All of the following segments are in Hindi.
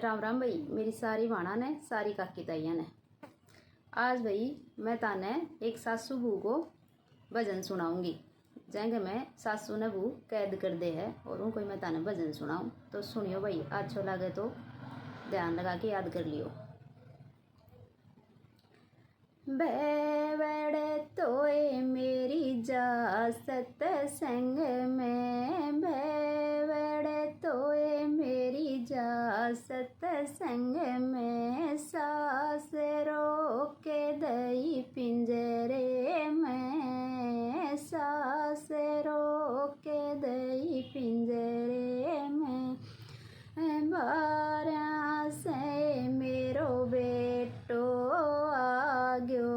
राम राम भाई मेरी सारी वाणा ने सारी काकी ताइया ने। आज भाई मैं ताने एक सासू बहू को भजन सुनाऊंगी। जंग में सासू ने बहू कैद कर दे है और उनको मैं ताने भजन सुनाऊं तो सुनियो भाई। अच्छा लगे तो ध्यान लगा के याद कर लियो। बेवड़े तोए मेरी जा सतसंग में, बेवड़े तोए मेरी जा सतसंग में, सास रोके दई पिंजरे में, सास रोके दई पिंजरे में, बारह से मेरो बेटो आग्यो,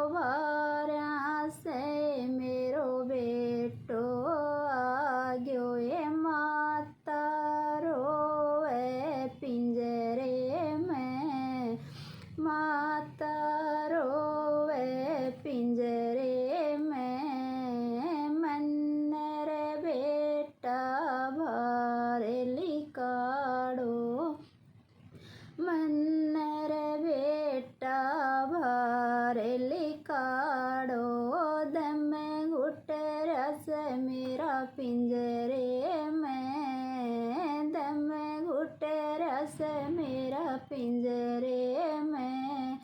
बारह से मेरो बेटो आग्यो, ये माता रोवे पिंजरे में, माता रोवे पिंजरे में, मन्नर बेटा भारे लिकाड़ो, मन्नर बेटा भारे लिकाड़ो, दम घुट रस मेरा पिंजरे में, दम घुट रस मेरा पिंजरे में,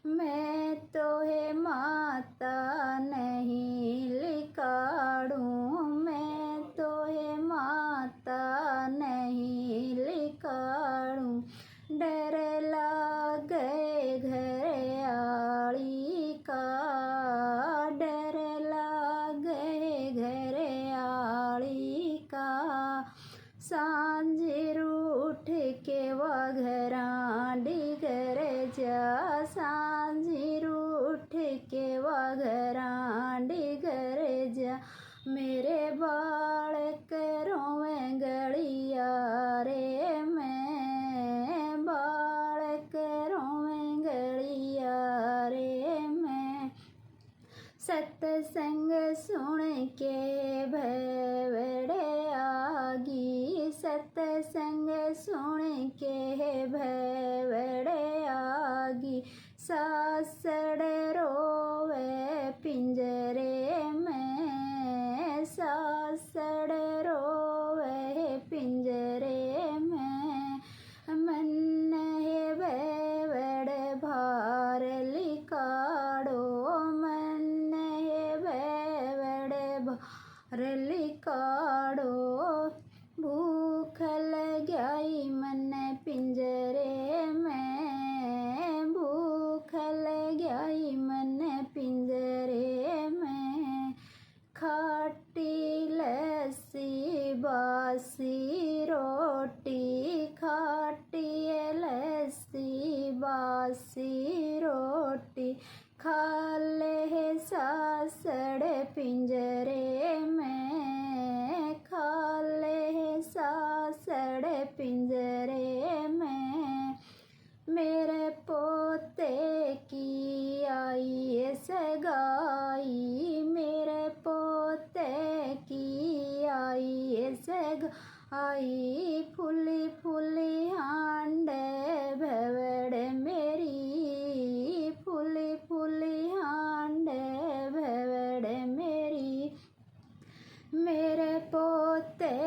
मैं तो है माता नहीं लिकाड़ूं, मैं तो है माता नहीं लिकाड़ूं, डर लागे घर आली का, डर लागे घर आली का, सांझ रूठ के वह घरा डिगर जा, सांझ रूठ के वह घरा डिगर जा, मेरे बालक रोवें गलिया रे मैं, बालक रोवें गलिया रे मैं, सत्संग सुन के भैवड़े आगी, सत्संग सुन के भैवड़े आगी, सासड़ रोवे पिंजरे में, सासड़ रोवे पिंजरे में, मन है भैवड़ भार लिकाड़ो, मन है भैवड़ भार लिकाड़ो, भूख लगाई मन पिंजरे में, भूख लगाई मन पिंजरे में, खाटी लस्सी बासी रोटी, खाटी लस्सी बासी रोटी, खा ले सासड़ पिंजरे में, खा ले सासड़ पिंजरे में, मेरे पोते की आई सगाई, मेरे पोते की आई सगाई, फुली फुली हांडे भैवड़ मेरी, फुली फुली हांडे भैवड़ मेरी, मेरे पोते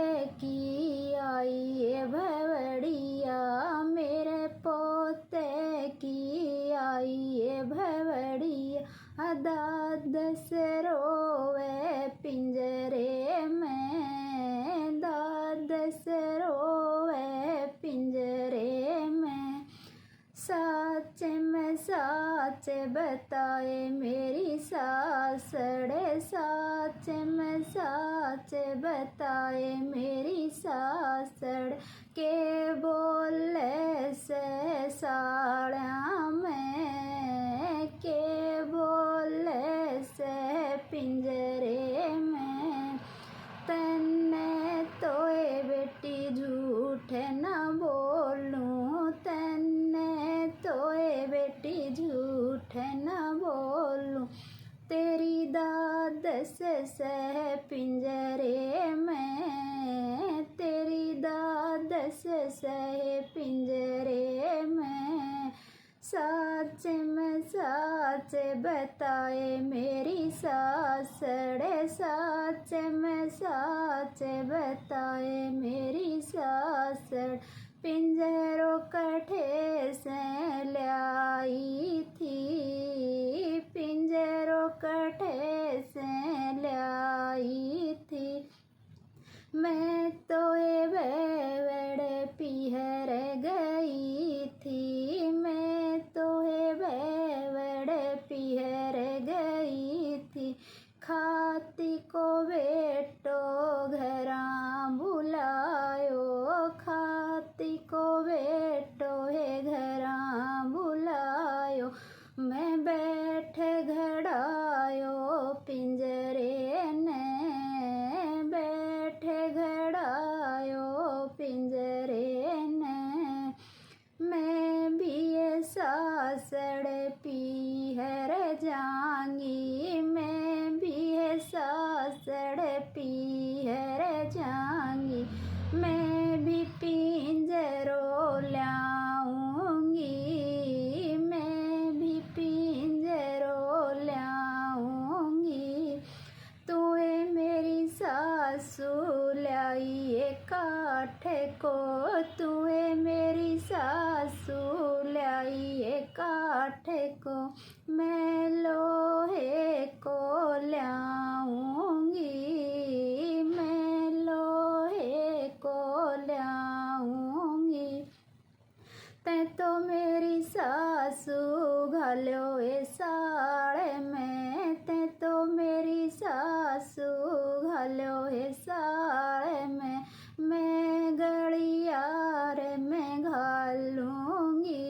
की आई भैवड़िया, मेरे पोते की आई भैवड़िया, दादस रोवे पिंजरे में, दादस रोवे पिंजरे में, सच में सच बताए मेरी सासड़, सच में सच बताए मेरी सासड़, के बोले से साड़ा में, के बोले से पिंजरे में, तन्ने तोए बेटी झूठ न बोलूं, तन्ने तोए बेटी झूठ न बोलूं, तेरी दादस से पिंजरे में, तेरी दादस दादस सहे पिंजरे में। साच में साच बताए मेरी सासड़, साच में साच बताए मेरी सासड़। पिंजरों कठे से लाई थी, पिंजरों कठे से लाई थी। मैं तो ये बेवड़े पिहर गई थी, मैं तो ये बेवड़े पिहर गई थी। खाती को बेटो घरा बुलायो, खाती को बेटो है घरा बुलायो। मैं बैठ घड़ायो पिंजरे ने, बैठ घड़ायो पिंजरे ने। मैं भी ये सासड़ पीहर जाऊंगी, मैं भी ये सासड़ पीहर जाऊंगी। मैं भी पिंजरों लाऊंगी, मैं भी पिंजरों लाऊंगी। तूए मेरी सासू लाई काठ को, तूए मेरी सासू लाई काठ को। मैं लोहे को लाऊंगी, मैं लोहे को लाऊंगी। तै तो मेरी सासू घालो ए साड़ में, तै तो मेरी सासू घालो ए साड़ में। मैं गड़ियार में घालूंगी,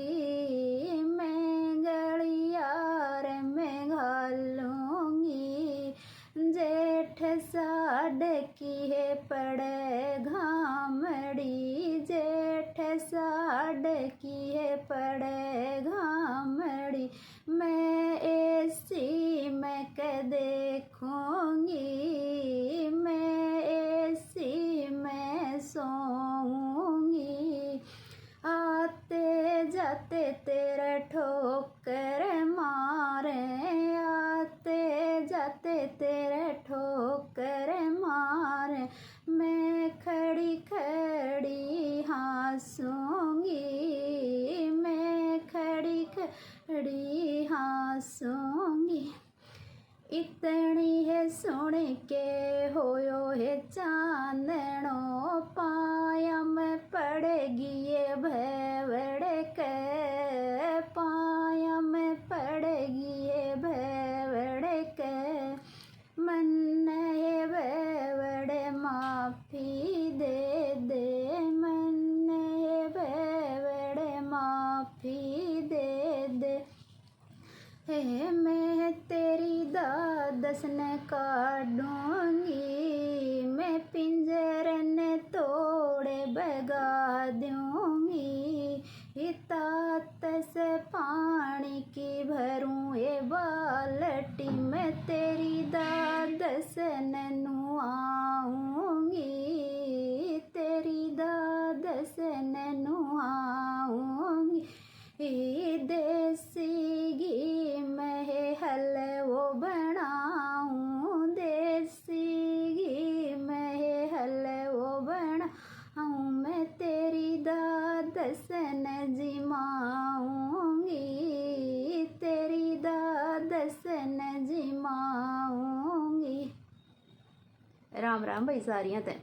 मैं गड़ियार में घालूंगी। जेठ साड़ की है पड़े घामड़ी, जेठ साड़ की है पड़े घामड़ी। मैं ऐसी मैं के देखूंगी, मैं ऐसी मैं सोऊंगी। आते जाते तेरे ठोकर मारे, आते जाते तेरे ठोकर मारे। मैं खड़ी खड़ी हंसूंगी, मैं खड़ी खड़ी हंसूंगी। इतनी है सुन के होयो है चांदनो, पाया में पड़ेगी ये भैवड़े के, पाया में पड़ेगी ये भैवड़े के। मन है भैवड़े माफी दे दे, मन है भैवड़े माफी दे दे। हे मैं तेरी दादस न काटूंगी, मैं पिंजरन तोड़े भगा दूंगी। तात से पानी की भरूं ये बाल्टी, मैं तेरी दादस न नुआऊंगी, तेरी दादस न नुआऊंगी। देसी घी में हलवो बनाऊं, देसी घी में हलवो बनाऊं। मैं तेरी दादस न जिमाऊंगी, तेरी दादस न जिमाऊंगी। राम राम भाई सारियां ते।